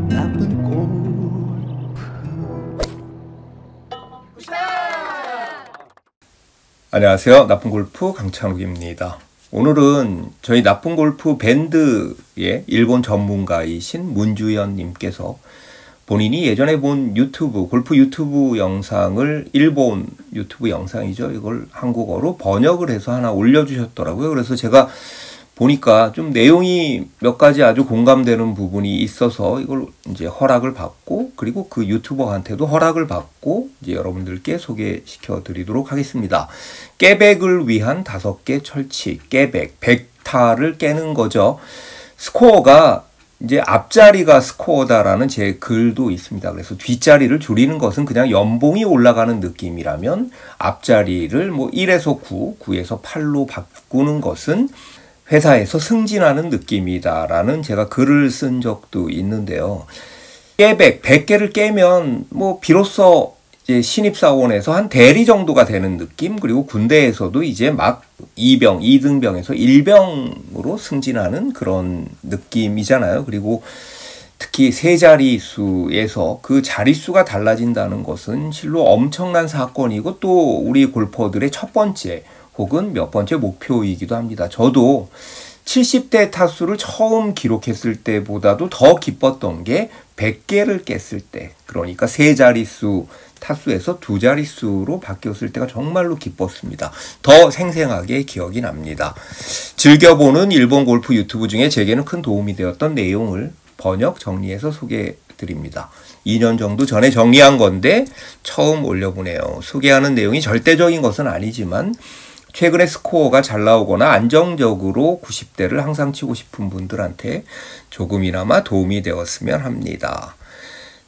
나쁜 골프. 안녕하세요. 나쁜 골프 강찬욱입니다. 오늘은 저희 나쁜 골프 밴드의 일본 전문가이신 문주현 님께서 본인이 예전에 본 유튜브, 골프 유튜브 영상을, 일본 유튜브 영상이죠. 이걸 한국어로 번역을 해서 하나 올려주셨더라고요. 그래서 제가 보니까 좀 내용이 몇 가지 아주 공감되는 부분이 있어서 이걸 이제 허락을 받고, 그리고 그 유튜버한테도 허락을 받고 이제 여러분들께 소개시켜 드리도록 하겠습니다. 깨백을 위한 5개 철칙, 깨백, 100타를 깨는 거죠. 스코어가 이제 앞자리가 스코어다라는 제 글도 있습니다. 그래서 뒷자리를 줄이는 것은 그냥 연봉이 올라가는 느낌이라면, 앞자리를 뭐 1에서 9, 9에서 8로 바꾸는 것은 회사에서 승진하는 느낌이다라는 제가 글을 쓴 적도 있는데요. 깨백 100개를 깨면 뭐 비로소 이제 신입사원에서 한 대리 정도가 되는 느낌, 그리고 군대에서도 이제 막 2병, 2등병에서 1병으로 승진하는 그런 느낌이잖아요. 그리고 특히 세 자릿수에서 그 자릿수가 달라진다는 것은 실로 엄청난 사건이고, 또 우리 골퍼들의 첫 번째 혹은 몇 번째 목표이기도 합니다. 저도 70대 타수를 처음 기록했을 때보다도 더 기뻤던 게 100개를 깼을 때, 그러니까 세 자릿수 타수에서 두 자릿수로 바뀌었을 때가 정말로 기뻤습니다. 더 생생하게 기억이 납니다. 즐겨보는 일본 골프 유튜브 중에 제게는 큰 도움이 되었던 내용을 번역 정리해서 소개해드립니다. 2년 정도 전에 정리한 건데 처음 올려보네요. 소개하는 내용이 절대적인 것은 아니지만 최근에 스코어가 잘 나오거나 안정적으로 90대를 항상 치고 싶은 분들한테 조금이나마 도움이 되었으면 합니다.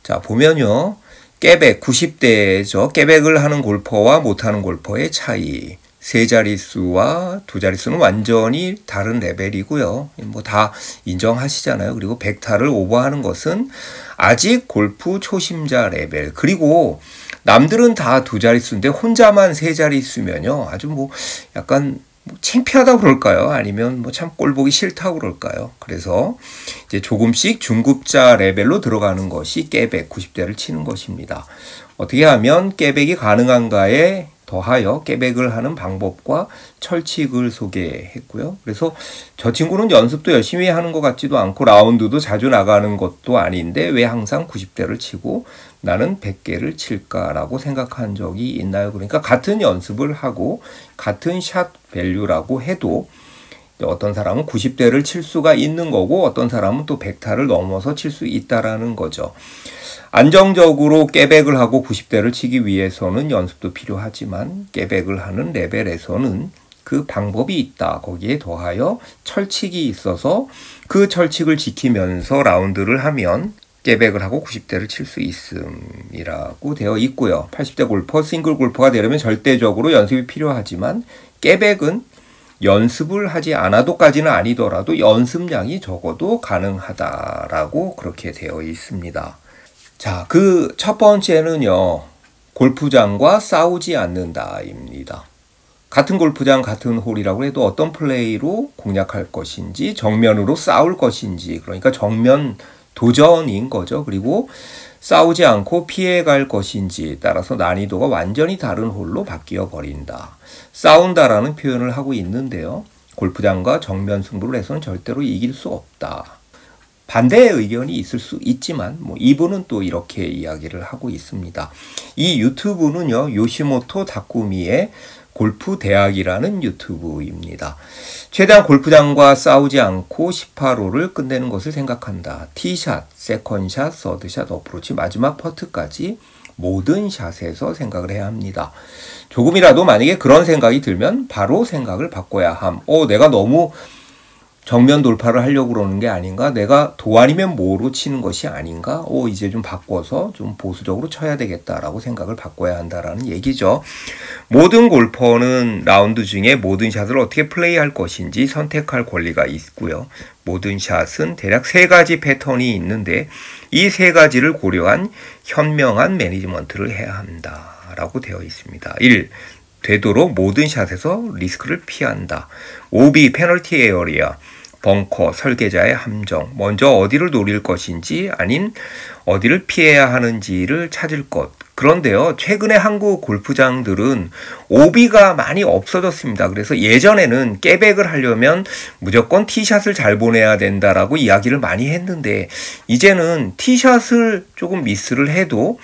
자, 보면요. 깨백, 90대죠. 깨백을 하는 골퍼와 못하는 골퍼의 차이. 세 자릿수와 두 자릿수는 완전히 다른 레벨이고요. 뭐 다 인정하시잖아요. 그리고 100타를 오버하는 것은 아직 골프 초심자 레벨. 그리고 남들은 다 두 자릿수인데 혼자만 세 자릿수면요, 아주 뭐 약간 창피하다고 그럴까요? 아니면 뭐 참 꼴보기 싫다고 그럴까요? 그래서 이제 조금씩 중급자 레벨로 들어가는 것이 깨백, 90대를 치는 것입니다. 어떻게 하면 깨백이 가능한가에 더하여 깨백을 하는 방법과 철칙을 소개했고요. 그래서 저 친구는 연습도 열심히 하는 것 같지도 않고 라운드도 자주 나가는 것도 아닌데 왜 항상 90대를 치고 나는 100개를 칠까라고 생각한 적이 있나요? 그러니까 같은 연습을 하고 같은 샷 밸류라고 해도 어떤 사람은 90대를 칠 수가 있는 거고, 어떤 사람은 또 100타를 넘어서 칠 수 있다라는 거죠. 안정적으로 깨백을 하고 90대를 치기 위해서는 연습도 필요하지만, 깨백을 하는 레벨에서는 그 방법이 있다. 거기에 더하여 철칙이 있어서 그 철칙을 지키면서 라운드를 하면 깨백을 하고 90대를 칠 수 있음이라고 되어 있고요. 80대 골퍼, 싱글 골퍼가 되려면 절대적으로 연습이 필요하지만, 깨백은 연습을 하지 않아도까지는 아니더라도 연습량이 적어도 가능하다라고 그렇게 되어 있습니다. 자, 그 첫 번째는요, 골프장과 싸우지 않는다입니다. 같은 골프장, 같은 홀이라고 해도 어떤 플레이로 공략할 것인지, 정면으로 싸울 것인지, 그러니까 정면 도전인 거죠. 그리고 싸우지 않고 피해갈 것인지 따라서 난이도가 완전히 다른 홀로 바뀌어 버린다. 싸운다라는 표현을 하고 있는데요. 골프장과 정면 승부를 해서는 절대로 이길 수 없다. 반대의 의견이 있을 수 있지만 뭐 이분은 또 이렇게 이야기를 하고 있습니다. 이 유튜브는요, 요시모토 다쿠미의 골프 대학이라는 유튜브입니다. 최대한 골프장과 싸우지 않고 18홀을 끝내는 것을 생각한다. 티샷, 세컨샷, 서드샷, 어프로치, 마지막 퍼트까지 모든 샷에서 생각을 해야 합니다. 조금이라도 만약에 그런 생각이 들면 바로 생각을 바꿔야 함. 내가 너무 정면 돌파를 하려고 그러는 게 아닌가? 내가 도 아니면 모로 치는 것이 아닌가? 이제 좀 바꿔서 좀 보수적으로 쳐야 되겠다라고 생각을 바꿔야 한다라는 얘기죠. 모든 골퍼는 라운드 중에 모든 샷을 어떻게 플레이할 것인지 선택할 권리가 있고요. 모든 샷은 대략 3가지 패턴이 있는데 이 3가지를 고려한 현명한 매니지먼트를 해야 한다라고 되어 있습니다. 1. 되도록 모든 샷에서 리스크를 피한다. OB 페널티 에어리아. 벙커 설계자의 함정, 먼저 어디를 노릴 것인지 아닌 어디를 피해야 하는지를 찾을 것. 그런데요, 최근에 한국 골프장들은 오비가 많이 없어졌습니다. 그래서 예전에는 깨백을 하려면 무조건 티샷을 잘 보내야 된다라고 이야기를 많이 했는데, 이제는 티샷을 조금 미스를 해도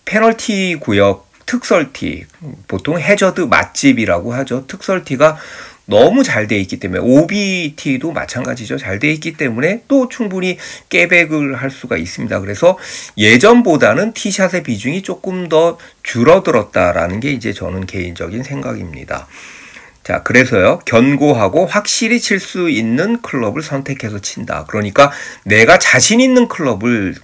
페널티 구역 특설티, 보통 해저드 맛집이라고 하죠. 특설티가 너무 잘 돼 있기 때문에, OBT도 마찬가지죠. 잘 돼 있기 때문에 또 충분히 깨백을 할 수가 있습니다. 그래서 예전보다는 티샷의 비중이 조금 더 줄어들었다라는 게 이제 저는 개인적인 생각입니다. 자, 그래서요, 견고하고 확실히 칠 수 있는 클럽을 선택해서 친다. 그러니까 내가 자신 있는 클럽을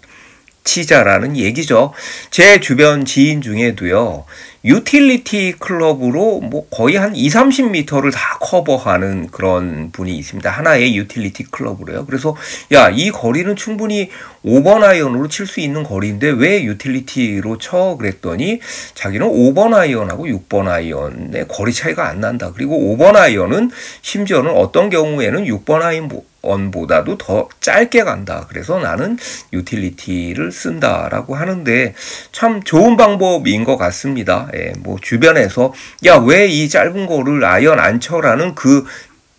치자라는 얘기죠. 제 주변 지인 중에도요, 유틸리티 클럽으로 뭐 거의 한 20-30m를 다 커버하는 그런 분이 있습니다. 하나의 유틸리티 클럽으로요. 그래서 야, 이 거리는 충분히 5번 아이언으로 칠 수 있는 거리인데 왜 유틸리티로 쳐? 그랬더니 자기는 5번 아이언하고 6번 아이언의 거리 차이가 안 난다. 그리고 5번 아이언은 심지어는 어떤 경우에는 6번 아이언보다도 더 짧게 간다. 그래서 나는 유틸리티를 쓴다라고 하는데 참 좋은 방법인 것 같습니다. 예, 뭐 주변에서 야, 왜 이 짧은 거를 아이언 안 쳐라는 그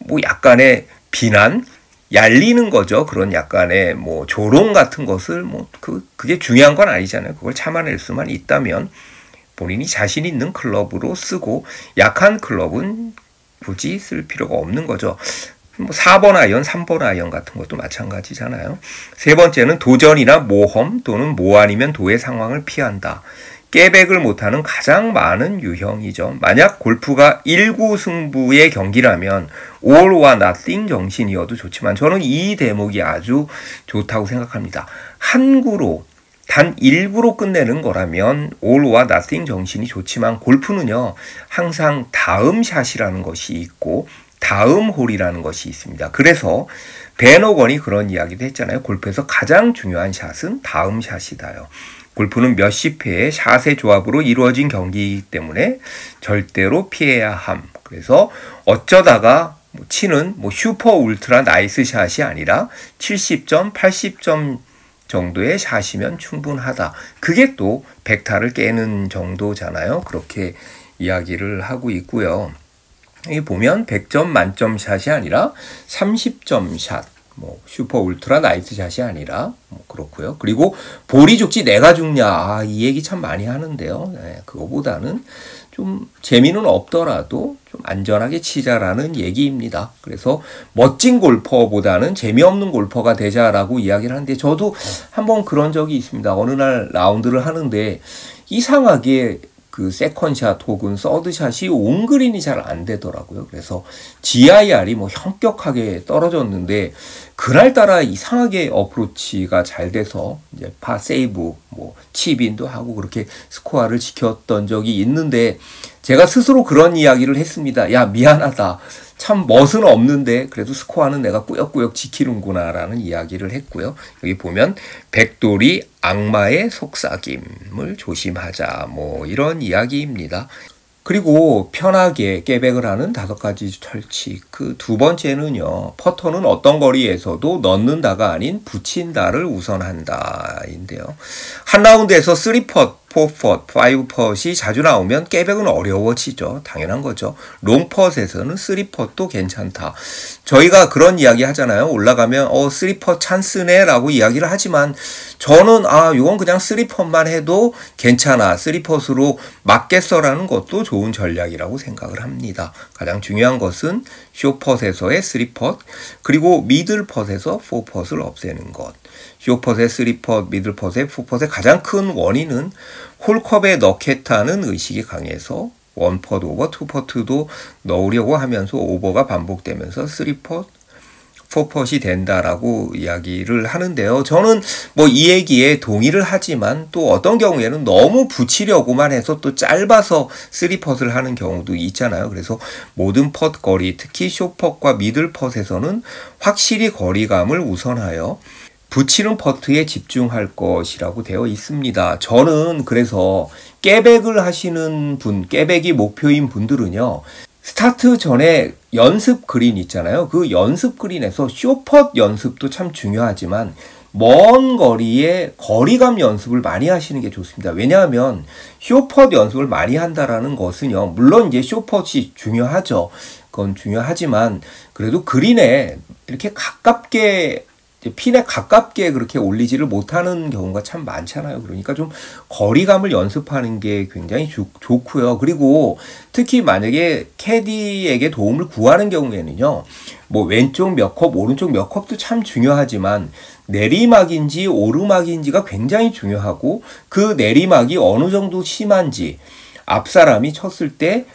뭐 약간의 비난, 얄리는 거죠. 그런 약간의 뭐 조롱 같은 것을 뭐 그게 중요한 건 아니잖아요. 그걸 참아낼 수만 있다면 본인이 자신 있는 클럽으로 쓰고 약한 클럽은 굳이 쓸 필요가 없는 거죠. 뭐 4번 아이언, 3번 아이언 같은 것도 마찬가지잖아요. 세 번째는 도전이나 모험 또는 모 아니면 도의 상황을 피한다. 깨백을 못하는 가장 많은 유형이죠. 만약 골프가 1구 승부의 경기라면 all or nothing 정신이어도 좋지만 저는 이 대목이 아주 좋다고 생각합니다. 한 구로 단 1구로 끝내는 거라면 all or nothing 정신이 좋지만 골프는요, 항상 다음 샷이라는 것이 있고 다음 홀이라는 것이 있습니다. 그래서 벤 호건이 그런 이야기도 했잖아요. 골프에서 가장 중요한 샷은 다음 샷이다요. 골프는 몇십 회의 샷의 조합으로 이루어진 경기이기 때문에 절대로 피해야 함. 그래서 어쩌다가 치는 슈퍼 울트라 나이스 샷이 아니라 70점, 80점 정도의 샷이면 충분하다. 그게 또 100타를 깨는 정도잖아요. 그렇게 이야기를 하고 있고요. 여기 보면 100점 만점 샷이 아니라 30점 샷. 슈퍼 울트라 나이스 샷이 아니라 그렇고요. 그리고 볼이 죽지 내가 죽냐, 이 얘기 참 많이 하는데요. 네, 그거보다는 좀 재미는 없더라도 좀 안전하게 치자라는 얘기입니다. 그래서 멋진 골퍼보다는 재미없는 골퍼가 되자라고 이야기를 하는데 저도 한번 그런 적이 있습니다. 어느 날 라운드를 하는데 이상하게 그 세컨샷 혹은 서드샷이 온그린이 잘 안 되더라고요. 그래서 GIR이 현격하게 떨어졌는데 그날따라 이상하게 어프로치가 잘 돼서 이제 파 세이브, 칩인도 하고 그렇게 스코어를 지켰던 적이 있는데 제가 스스로 그런 이야기를 했습니다. 야, 미안하다. 참 멋은 없는데 그래도 스코어는 내가 꾸역꾸역 지키는구나 라는 이야기를 했고요. 여기 보면 백돌이 악마의 속삭임을 조심하자, 이런 이야기입니다. 그리고 편하게 깨백을 하는 5가지 철칙. 그 두 번째는요, 퍼터는 어떤 거리에서도 넣는다가 아닌 붙인다를 우선한다 인데요. 한 라운드에서 3펫, 4펫, 5펫이 자주 나오면 깨백은 어려워지죠. 당연한 거죠. 롱펫에서는 3펫도 괜찮다. 저희가 그런 이야기 하잖아요. 올라가면 3펫 찬스네 라고 이야기를 하지만 저는 이건 그냥 3펫만 해도 괜찮아, 3펫으로 맞겠어라는 것도 좋은 전략이라고 생각을 합니다. 가장 중요한 것은 쇼펫에서의 3펫, 그리고 미들펫에서 4펫을 없애는 것. 쇼펫의 3펫, 미들펫의 4펫의 가장 큰 원인은 홀컵에 넣겠다는 의식이 강해서 1펫 오버, 2펫도 넣으려고 하면서 오버가 반복되면서 3펫, 4펫이 된다라고 이야기를 하는데요. 저는 이 얘기에 동의를 하지만 또 어떤 경우에는 너무 붙이려고만 해서 또 짧아서 3펫을 하는 경우도 있잖아요. 그래서 모든 펫 거리, 특히 쇼펫과 미들펫에서는 확실히 거리감을 우선하여 붙이는 퍼트에 집중할 것이라고 되어 있습니다. 저는 그래서 깨백을 하시는 분, 깨백이 목표인 분들은요, 스타트 전에 연습 그린 있잖아요. 그 연습 그린에서 쇼펫 연습도 참 중요하지만 먼 거리에 거리감 연습을 많이 하시는 게 좋습니다. 왜냐하면 쇼펫 연습을 많이 한다라는 것은요, 물론 이제 쇼펫이 중요하죠. 그건 중요하지만 그래도 그린에 이렇게 가깝게, 핀에 가깝게 그렇게 올리지를 못하는 경우가 참 많잖아요. 그러니까 좀 거리감을 연습하는 게 굉장히 좋고요. 그리고 특히 만약에 캐디에게 도움을 구하는 경우에는요, 뭐 왼쪽 몇 컵, 오른쪽 몇 컵도 참 중요하지만 내리막인지 오르막인지가 굉장히 중요하고, 그 내리막이 어느 정도 심한지, 앞 사람이 쳤을 때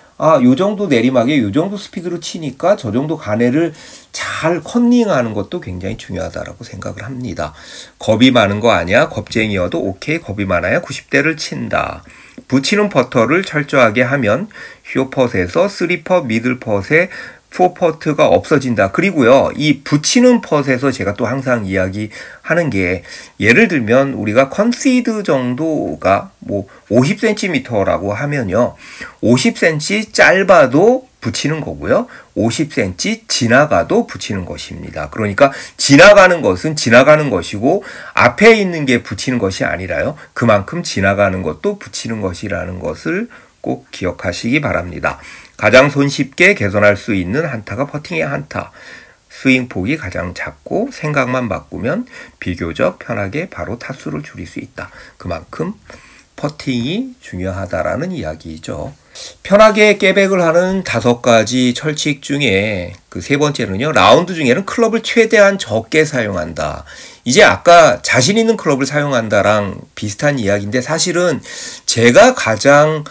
요 정도 내리막에 요 정도 스피드로 치니까 저 정도 가내를 잘 컨닝하는 것도 굉장히 중요하다라고 생각을 합니다. 겁이 많은 거 아니야? 겁쟁이여도 오케이. 겁이 많아야 90대를 친다. 붙이는 퍼터를 철저하게 하면 쇼펫에서 3퍼, 미들펫에 4퍼트가 없어진다. 그리고요, 이 붙이는 펫에서 제가 또 항상 이야기하는 게, 예를 들면 우리가 컨시드 정도가 뭐 50cm라고 하면요, 50cm 짧아도 붙이는 거고요, 50cm 지나가도 붙이는 것입니다. 그러니까 지나가는 것은 지나가는 것이고 앞에 있는 게 붙이는 것이 아니라요, 그만큼 지나가는 것도 붙이는 것이라는 것을 꼭 기억하시기 바랍니다. 가장 손쉽게 개선할 수 있는 한타가 퍼팅의 한타. 스윙 폭이 가장 작고 생각만 바꾸면 비교적 편하게 바로 타수를 줄일 수 있다. 그만큼 퍼팅이 중요하다라는 이야기죠. 편하게 깨백을 하는 5가지 철칙 중에 그 3번째는요, 라운드 중에는 클럽을 최대한 적게 사용한다. 이제 아까 자신 있는 클럽을 사용한다랑 비슷한 이야기인데, 사실은 제가 가장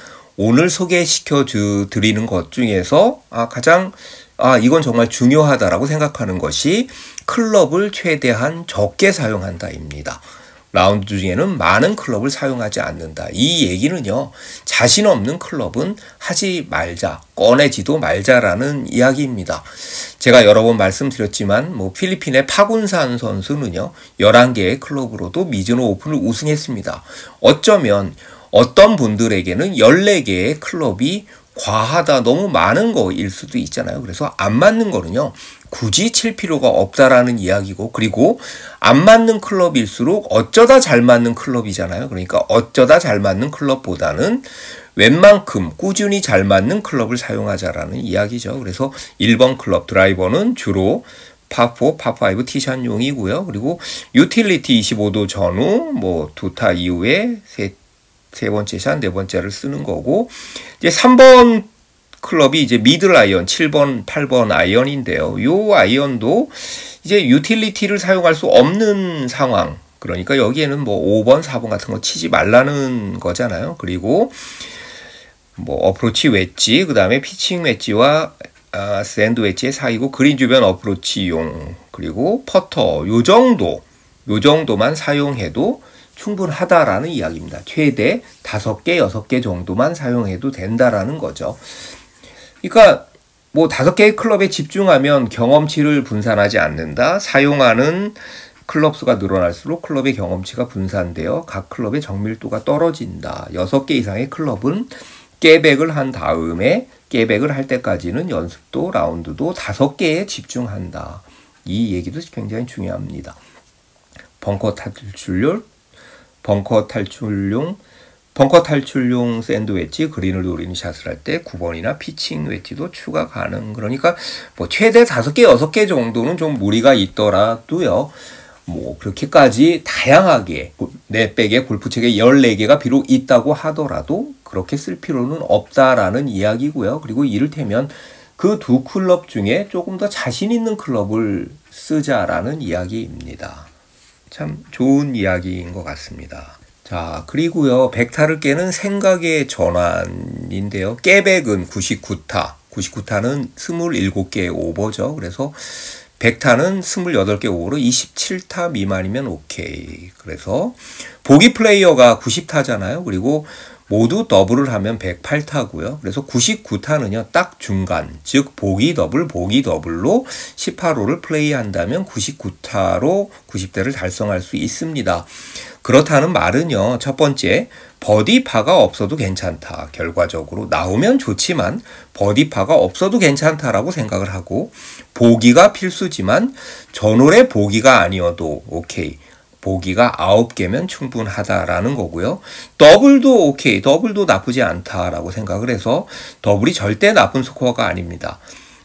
오늘 소개시켜 드리는 것 중에서 가장 이건 정말 중요하다라고 생각하는 것이 클럽을 최대한 적게 사용한다입니다. 라운드 중에는 많은 클럽을 사용하지 않는다. 이 얘기는요, 자신 없는 클럽은 하지 말자, 꺼내지도 말자라는 이야기입니다. 제가 여러 번 말씀드렸지만 뭐 필리핀의 파군산 선수는요, 11개의 클럽으로도 미즈노 오픈을 우승했습니다. 어쩌면 어떤 분들에게는 14개의 클럽이 과하다, 너무 많은 거일 수도 있잖아요. 그래서 안 맞는 거는요, 굳이 칠 필요가 없다라는 이야기고, 그리고 안 맞는 클럽일수록 어쩌다 잘 맞는 클럽이잖아요. 그러니까 어쩌다 잘 맞는 클럽보다는 웬만큼 꾸준히 잘 맞는 클럽을 사용하자라는 이야기죠. 그래서 1번 클럽 드라이버는 주로 파4, 파5 티샷용이고요. 그리고 유틸리티 25도 전후, 뭐 2타 이후에 세 번째 샷, 네 번째를 쓰는 거고, 이제 3번 클럽이 이제 미들 아이언, 7번, 8번 아이언인데요. 요 아이언도 이제 유틸리티를 사용할 수 없는 상황. 그러니까 여기에는 뭐 5번, 4번 같은 거 치지 말라는 거잖아요. 그리고 뭐 어프로치 웨지, 그 다음에 피칭 웨지와 샌드 웨지의 사이고, 그린 주변 어프로치용, 그리고 퍼터, 요 정도만 사용해도 충분하다라는 이야기입니다. 최대 5개, 6개 정도만 사용해도 된다라는 거죠. 그러니까 뭐 5개의 클럽에 집중하면 경험치를 분산하지 않는다. 사용하는 클럽 수가 늘어날수록 클럽의 경험치가 분산되어 각 클럽의 정밀도가 떨어진다. 6개 이상의 클럽은 깨백을 한 다음에 깨백을 할 때까지는 연습도 라운드도 5개에 집중한다. 이 얘기도 굉장히 중요합니다. 벙커 탈출용 샌드 웨지, 그린을 노리는 샷을 할 때 9번이나 피칭 웨지도 추가 가능. 그러니까 뭐 최대 5개, 6개 정도는 좀 무리가 있더라도요, 뭐 그렇게까지 다양하게 내 백에 골프채가 14개가 비록 있다고 하더라도 그렇게 쓸 필요는 없다라는 이야기고요. 그리고 이를테면 그 2 클럽 중에 조금 더 자신 있는 클럽을 쓰자라는 이야기입니다. 참 좋은 이야기인 것 같습니다. 자, 그리고요, 100타를 깨는 생각의 전환인데요. 깨백은 99타. 99타는 27개의 오버죠. 그래서 100타는 28개 오버로 27타 미만이면 오케이. 그래서 보기 플레이어가 90타잖아요. 그리고 모두 더블을 하면 108타고요. 그래서 99타는요, 딱 중간, 즉 보기 더블로 18홀을 플레이한다면 99타로 90대를 달성할 수 있습니다. 그렇다는 말은요, 첫 번째, 버디파가 없어도 괜찮다. 결과적으로 나오면 좋지만 버디파가 없어도 괜찮다라고 생각을 하고, 보기가 필수지만 전홀의 보기가 아니어도 오케이. 보기가 9개면 충분하다라는 거고요. 더블도 오케이. 더블도 나쁘지 않다라고 생각을 해서 더블이 절대 나쁜 스코어가 아닙니다.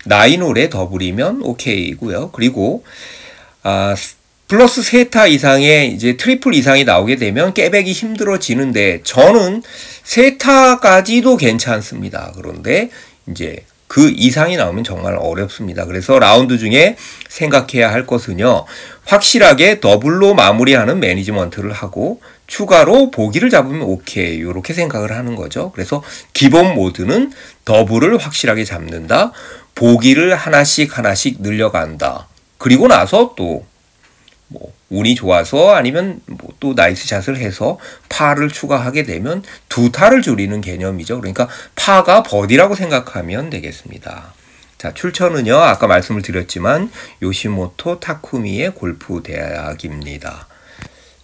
9홀에 더블이면 오케이고요. 그리고 플러스 3타 이상의 이제 트리플 이상이 나오게 되면 깨백이 힘들어지는데 저는 3타까지도 괜찮습니다. 그런데 이제 그 이상이 나오면 정말 어렵습니다. 그래서 라운드 중에 생각해야 할 것은요, 확실하게 더블로 마무리하는 매니지먼트를 하고 추가로 보기를 잡으면 오케이, 이렇게 생각을 하는 거죠. 그래서 기본 모드는 더블을 확실하게 잡는다, 보기를 하나씩 늘려간다. 그리고 나서 또 뭐 운이 좋아서 아니면 뭐 또 나이스 샷을 해서 파를 추가하게 되면 2타를 줄이는 개념이죠. 그러니까 파가 버디라고 생각하면 되겠습니다. 자, 출처는요, 아까 말씀을 드렸지만 요시모토 타쿠미의 골프 대학입니다.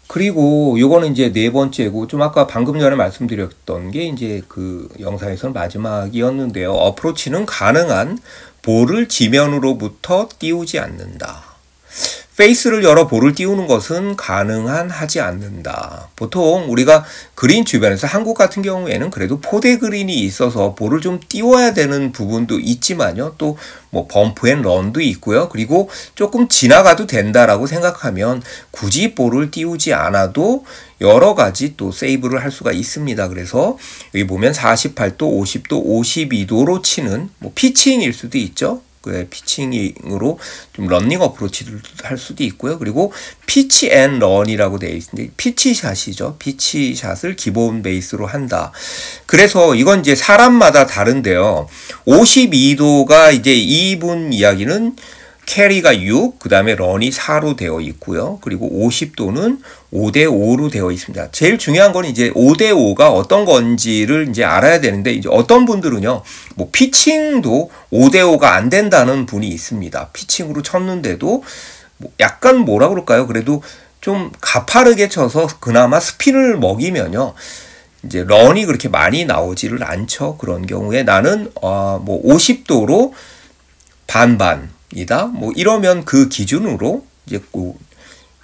그리고 요거는 이제 네 번째고, 좀 아까 방금 전에 말씀드렸던 게 이제 그 영상에서는 마지막이었는데요. 어프로치는 가능한 볼을 지면으로부터 띄우지 않는다. 페이스를 열어 볼을 띄우는 것은 가능한 하지 않는다. 보통 우리가 그린 주변에서, 한국 같은 경우에는 그래도 포대 그린이 있어서 볼을 좀 띄워야 되는 부분도 있지만요. 또 뭐 범프 앤 런도 있고요. 그리고 조금 지나가도 된다라고 생각하면 굳이 볼을 띄우지 않아도 여러 가지 또 세이브를 할 수가 있습니다. 그래서 여기 보면 48도, 50도, 52도로 치는 뭐 피칭일 수도 있죠. 그 피칭으로 좀 런닝 어프로치를 할 수도 있고요. 그리고 피치 앤 런이라고 되어 있는데 피치샷이죠. 피치샷을 기본 베이스로 한다. 그래서 이건 이제 사람마다 다른데요. 52도가 이제 이분 이야기는 캐리가 6, 그 다음에 런이 4로 되어 있고요. 그리고 50도는 5대5로 되어 있습니다. 제일 중요한 건 이제 5대5가 어떤 건지를 이제 알아야 되는데, 이제 어떤 분들은요, 뭐 피칭도 5대5가 안 된다는 분이 있습니다. 피칭으로 쳤는데도 뭐 약간 뭐라 그럴까요? 그래도 좀 가파르게 쳐서 그나마 스핀을 먹이면요, 이제 런이 그렇게 많이 나오지를 않죠. 그런 경우에 나는 뭐 50도로 반반이다. 뭐 이러면 그 기준으로 이제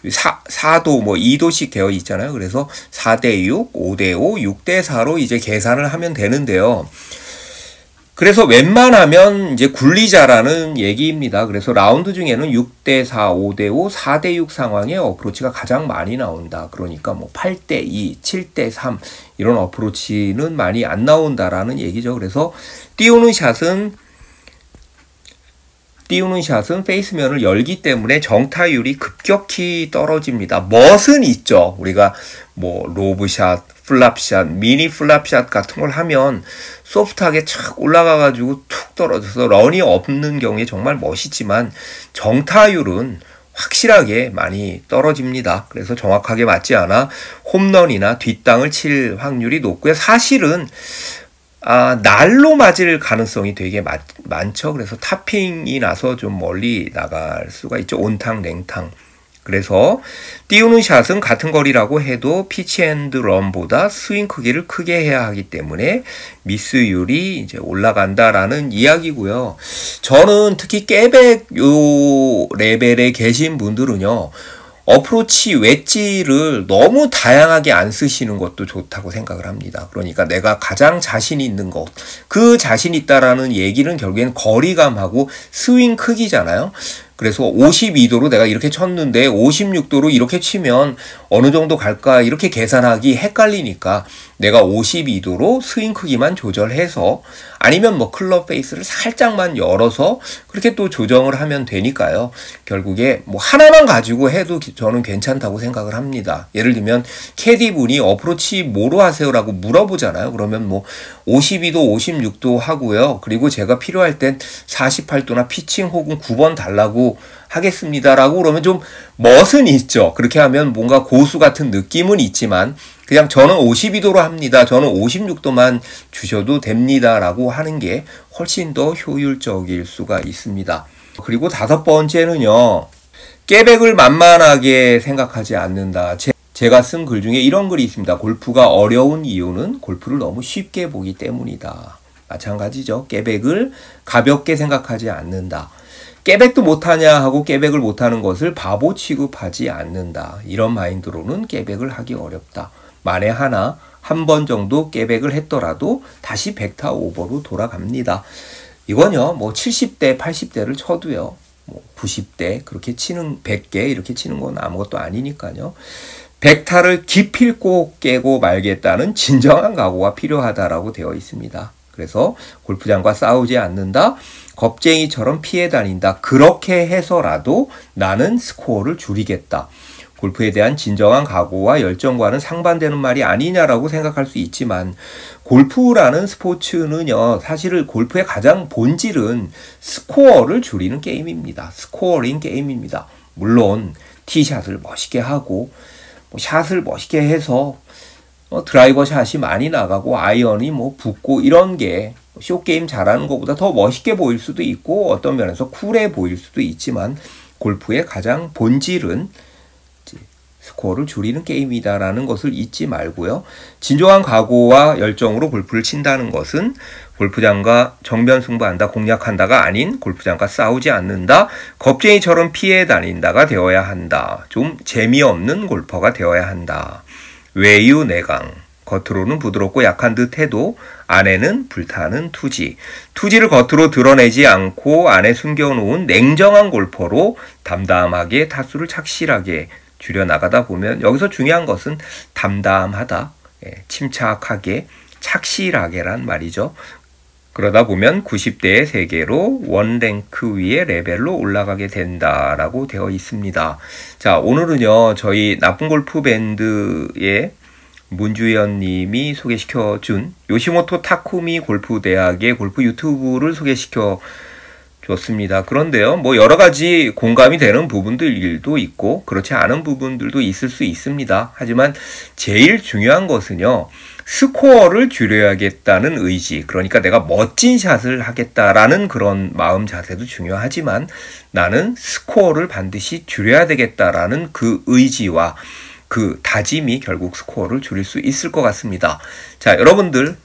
4도 뭐 2도씩 되어 있잖아요. 그래서 4대6, 5대5, 6대4로 이제 계산을 하면 되는데요. 그래서 웬만하면 이제 굴리자라는 얘기입니다. 그래서 라운드 중에는 6대4, 5대5, 4대6 상황의 어프로치가 가장 많이 나온다. 그러니까 뭐 8대2, 7대3 이런 어프로치는 많이 안 나온다라는 얘기죠. 그래서 띄우는 샷은 페이스면을 열기 때문에 정타율이 급격히 떨어집니다. 멋은 있죠. 우리가 뭐 로브샷, 플랍샷, 미니 플랍샷 같은 걸 하면 소프트하게 착 올라가가지고 툭 떨어져서 런이 없는 경우에 정말 멋있지만 정타율은 확실하게 많이 떨어집니다. 그래서 정확하게 맞지 않아 홈런이나 뒷땅을 칠 확률이 높고요. 사실은 날로 맞을 가능성이 되게 많죠. 그래서 타핑이 나서 좀 멀리 나갈 수가 있죠. 온탕, 냉탕. 그래서 띄우는 샷은 같은 거리라고 해도 피치 앤드 런보다 스윙 크기를 크게 해야 하기 때문에 미스율이 이제 올라간다라는 이야기고요. 저는 특히 깨백 요 레벨에 계신 분들은요, 어프로치 웨지를 너무 다양하게 안 쓰시는 것도 좋다고 생각을 합니다. 그러니까 내가 가장 자신 있는 것, 그 자신 있다라는 얘기는 결국엔 거리감하고 스윙 크기잖아요. 그래서 52도로 내가 이렇게 쳤는데 56도로 이렇게 치면 어느 정도 갈까 이렇게 계산하기 헷갈리니까 내가 52도로 스윙 크기만 조절해서, 아니면 뭐 클럽 페이스를 살짝만 열어서 그렇게 또 조정을 하면 되니까요. 결국에 뭐 하나만 가지고 해도 저는 괜찮다고 생각을 합니다. 예를 들면 캐디분이 어프로치 뭐로 하세요라고 물어보잖아요. 그러면 뭐 52도, 56도 하고요. 그리고 제가 필요할 땐 48도나 피칭 혹은 9번 달라고 하겠습니다라고 그러면 좀 멋은 있죠. 그렇게 하면 뭔가 고수 같은 느낌은 있지만 그냥 저는 52도로 합니다. 저는 56도만 주셔도 됩니다라고 하는 게 훨씬 더 효율적일 수가 있습니다. 그리고 5번째는요. 깨백을 만만하게 생각하지 않는다. 제가 쓴 글 중에 이런 글이 있습니다. 골프가 어려운 이유는 골프를 너무 쉽게 보기 때문이다. 마찬가지죠. 깨백을 가볍게 생각하지 않는다. 깨백도 못하냐 하고 깨백을 못하는 것을 바보 취급하지 않는다. 이런 마인드로는 깨백을 하기 어렵다. 만에 하나 한 번 정도 깨백을 했더라도 다시 100타 오버로 돌아갑니다. 이건요, 뭐 70대, 80대를 쳐도요, 뭐 90대 그렇게 치는 100개 이렇게 치는 건 아무것도 아니니까요. 100타를 기필코 깨고 말겠다는 진정한 각오가 필요하다라고 되어 있습니다. 그래서 골프장과 싸우지 않는다. 겁쟁이처럼 피해 다닌다. 그렇게 해서라도 나는 스코어를 줄이겠다. 골프에 대한 진정한 각오와 열정과는 상반되는 말이 아니냐라고 생각할 수 있지만 골프라는 스포츠는요. 사실 골프의 가장 본질은 스코어를 줄이는 게임입니다. 스코어링 게임입니다. 물론 티샷을 멋있게 하고 샷을 멋있게 해서 드라이버 샷이 많이 나가고 아이언이 뭐 붙고 이런 게 쇼게임 잘하는 것보다 더 멋있게 보일 수도 있고 어떤 면에서 쿨해 보일 수도 있지만 골프의 가장 본질은 스코어를 줄이는 게임이다라는 것을 잊지 말고요. 진정한 각오와 열정으로 골프를 친다는 것은 골프장과 정면 승부한다, 공략한다가 아닌 골프장과 싸우지 않는다, 겁쟁이처럼 피해 다닌다가 되어야 한다. 좀 재미없는 골퍼가 되어야 한다. 외유 내강, 겉으로는 부드럽고 약한 듯 해도 안에는 불타는 투지. 투지를 겉으로 드러내지 않고 안에 숨겨놓은 냉정한 골퍼로 담담하게 타수를 착실하게 줄여나가다 보면 여기서 중요한 것은 담담하다, 침착하게, 착실하게란 말이죠. 그러다 보면 90대의 세계로 원랭크 위의 레벨로 올라가게 된다라고 되어 있습니다. 자, 오늘은요, 저희 나쁜 골프 밴드의 문주현 님이 소개시켜준 요시모토 타쿠미 골프대학의 골프 유튜브를 소개시켜 줬습니다. 그런데요, 뭐 여러 가지 공감이 되는 부분들도 있고 그렇지 않은 부분들도 있을 수 있습니다. 하지만 제일 중요한 것은요, 스코어를 줄여야겠다는 의지, 그러니까 내가 멋진 샷을 하겠다라는 그런 마음 자세도 중요하지만 나는 스코어를 반드시 줄여야 되겠다라는 그 의지와 그 다짐이 결국 스코어를 줄일 수 있을 것 같습니다. 자, 여러분들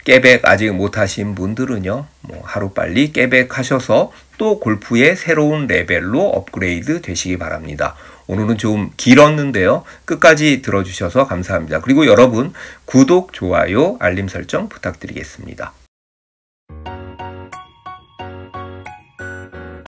깨백 아직 못하신 분들은요, 뭐 하루빨리 깨백 하셔서 또 골프의 새로운 레벨로 업그레이드 되시기 바랍니다. 오늘은 좀 길었는데요. 끝까지 들어주셔서 감사합니다. 그리고 여러분 구독, 좋아요, 알림 설정 부탁드리겠습니다.